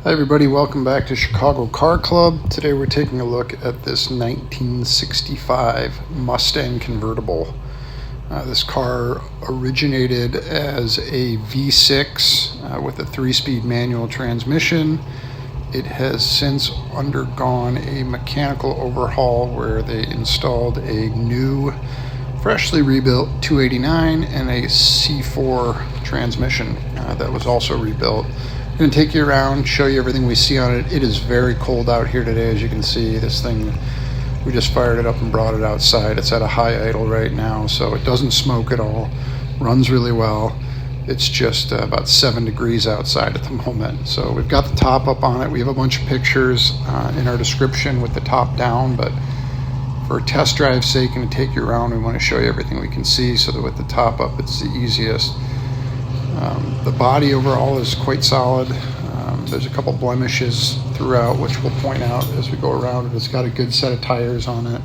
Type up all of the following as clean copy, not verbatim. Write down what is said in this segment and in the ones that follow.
Hi everybody, welcome back to Chicago Car Club. Today we're taking a look at this 1965 Mustang Convertible. This car originated as a V6 with a 3-speed manual transmission. It has since undergone a mechanical overhaul where they installed a new, freshly rebuilt 289 and a C4 transmission that was also rebuilt. I'm going to take you around, show you everything we see on it. It is very cold out here today, as you can see. This thing, we just fired it up and brought it outside. It's at a high idle right now, so it doesn't smoke at all. Runs really well. It's just about 7 degrees outside at the moment. So we've got the top up on it. We have a bunch of pictures in our description with the top down, but for test drive's sake and to take you around, we want to show you everything we can see so that with the top up, it's the easiest. The body overall is quite solid. There's a couple blemishes throughout, which we'll point out as we go around it. It's got a good set of tires on it.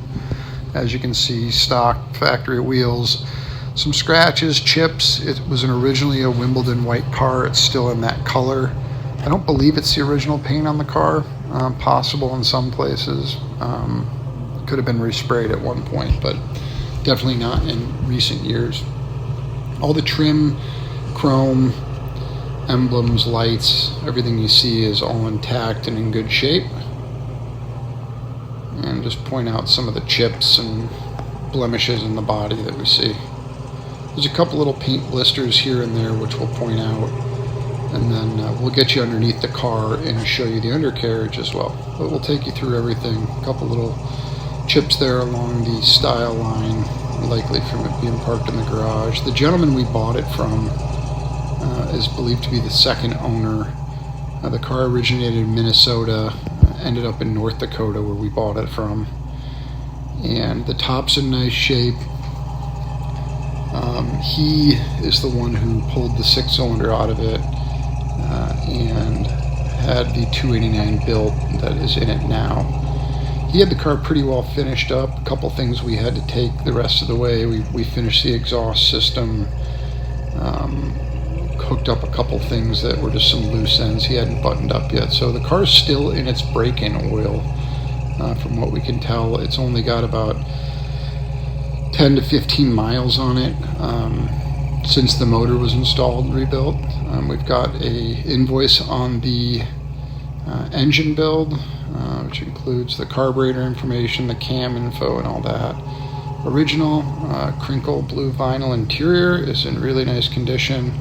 As you can see, stock factory wheels. Some scratches, chips. It was originally a Wimbledon white car. It's still in that color. I don't believe it's the original paint on the car. Possible in some places. Could have been resprayed at one point, but definitely not in recent years. All the trim, chrome, emblems, lights, everything you see is all intact and in good shape. And just point out some of the chips and blemishes in the body that we see. There's a couple little paint blisters here and there which we'll point out, and then we'll get you underneath the car and show you the undercarriage as well. But we'll take you through everything. A couple little chips there along the style line, likely from it being parked in the garage. The gentleman we bought it from is believed to be the second owner. The car originated in Minnesota, ended up in North Dakota where we bought it from. And the top's in nice shape. He is the one who pulled the 6-cylinder out of it and had the 289 built that is in it now. He had the car pretty well finished up. A couple things we had to take the rest of the way. We finished the exhaust system, hooked up a couple things that were just some loose ends he hadn't buttoned up yet. So the car's still in its break-in oil. From what we can tell, it's only got about 10 to 15 miles on it since the motor was installed and rebuilt. We've got a invoice on the engine build, which includes the carburetor information, the cam info, and all that. Original Krinkle blue vinyl interior is in really nice condition.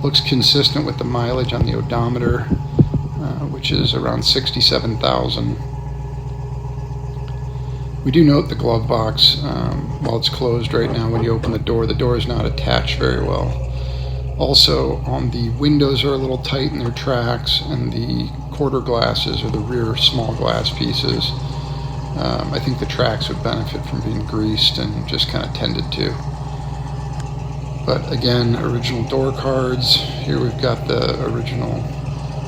Looks consistent with the mileage on the odometer, which is around 67,000. We do note the glove box, while it's closed right now, when you open the door is not attached very well. Also, on the windows are a little tight in their tracks, and the quarter glasses, or the rear small glass pieces, I think the tracks would benefit from being greased and just kind of tended to. But again, original door cards. Here we've got the original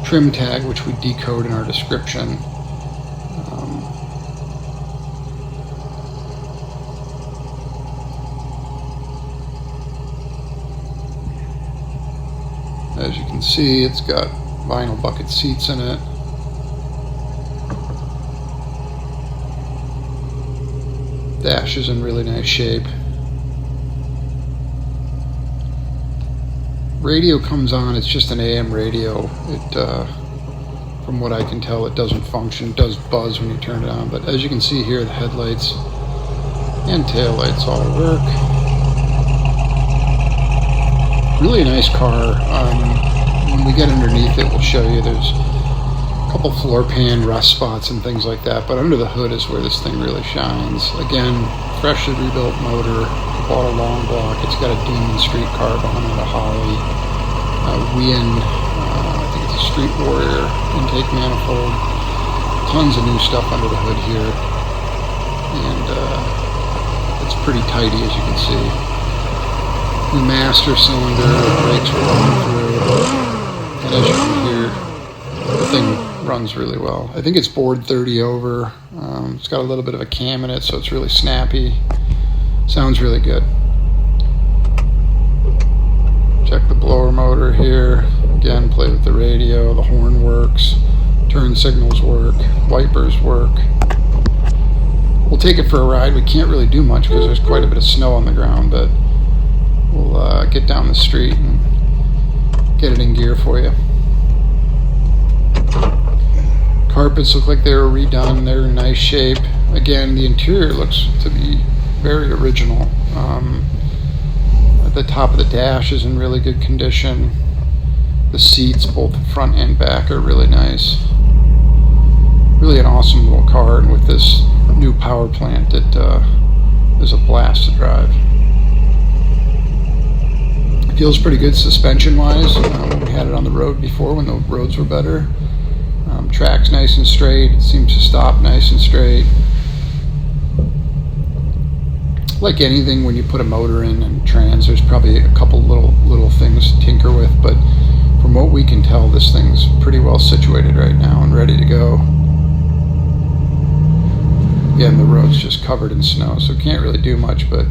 trim tag, which we decode in our description. As you can see, it's got vinyl bucket seats in it. Dash is in really nice shape. Radio comes on, it's just an AM radio. It, from what I can tell, it doesn't function. It does buzz when you turn it on, but as you can see here, the headlights and tail lights all work. Really nice car. When we get underneath it, we'll show you there's a couple floor pan rust spots and things like that, but under the hood is where this thing really shines. Again, freshly rebuilt motor, bought a long block. It's got a Demon Street carb on it, a Holly, VIN, I think it's a Street Warrior intake manifold. Tons of new stuff under the hood here, and it's pretty tidy, as you can see. The master cylinder, the brakes were going through, and as you can hear, the thing runs really well. I think it's bored 30 over. It's got a little bit of a cam in it, so it's really snappy. Sounds really good. Check the blower motor here. Again, play with the radio. The horn works. Turn signals work, wipers work. We'll take it for a ride. We can't really do much because there's quite a bit of snow on the ground, but we'll get down the street and get it in gear for you. Carpets look like they were redone. They're in nice shape. Again, the interior looks to be very original. At the top of the dash is in really good condition. The seats, both front and back, are really nice. Really an awesome little car, and with this new power plant, it is a blast to drive. It feels pretty good suspension-wise. We had it on the road before when the roads were better. Track's nice and straight. It seems to stop nice and straight. Like anything, when you put a motor in and trans, there's probably a couple little things to tinker with, but from what we can tell, this thing's pretty well situated right now and ready to go. Again, the road's just covered in snow, so can't really do much but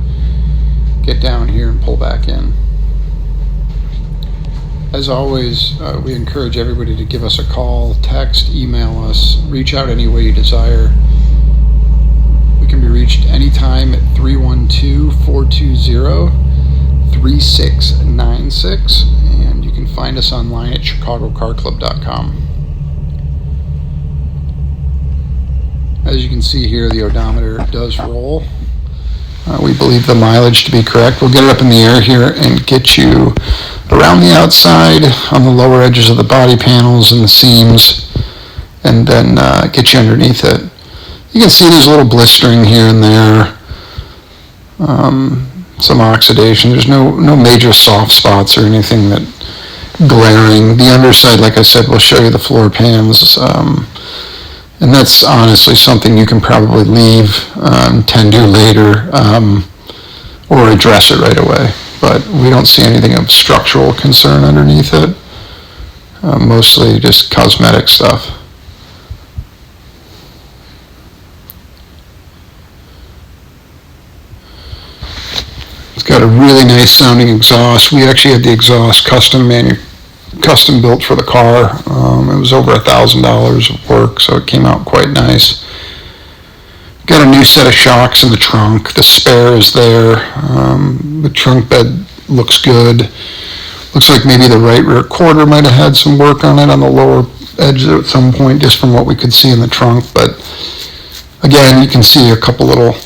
get down here and pull back in. As always, we encourage everybody to give us a call, text, email us, reach out any way you desire. We can be reached anytime at 312-420-3696, and you can find us online at chicagocarclub.com. As you can see here, the odometer does roll. We believe the mileage to be correct. We'll get it up in the air here and get you around the outside on the lower edges of the body panels and the seams, and then get you underneath it. You can see there's a little blistering here and there, some oxidation. There's no major soft spots or anything that glaring. The underside, like I said, we'll show you the floor pans, and that's honestly something you can probably leave, tend to later, or address it right away. But we don't see anything of structural concern underneath it. Mostly just cosmetic stuff. It's got a really nice sounding exhaust. We actually had the exhaust custom built for the car. It was over $1,000 of work, so it came out quite nice. Got a new set of shocks in the trunk. The spare is there. The trunk bed looks good. Looks like maybe the right rear quarter might have had some work on it on the lower edge at some point, just from what we could see in the trunk. But again, you can see a couple little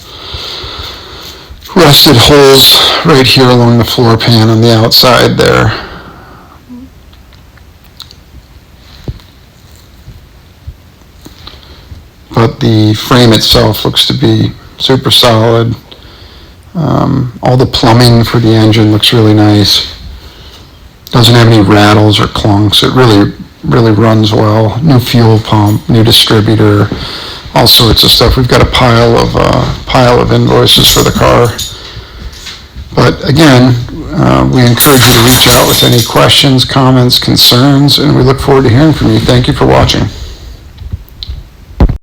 rusted holes right here along the floor pan on the outside there. But the frame itself looks to be super solid. All the plumbing for the engine looks really nice. Doesn't have any rattles or clunks. It really runs well. New fuel pump, new distributor, all sorts of stuff. We've got a pile of invoices for the car. But again, we encourage you to reach out with any questions, comments, concerns, and we look forward to hearing from you. Thank you for watching.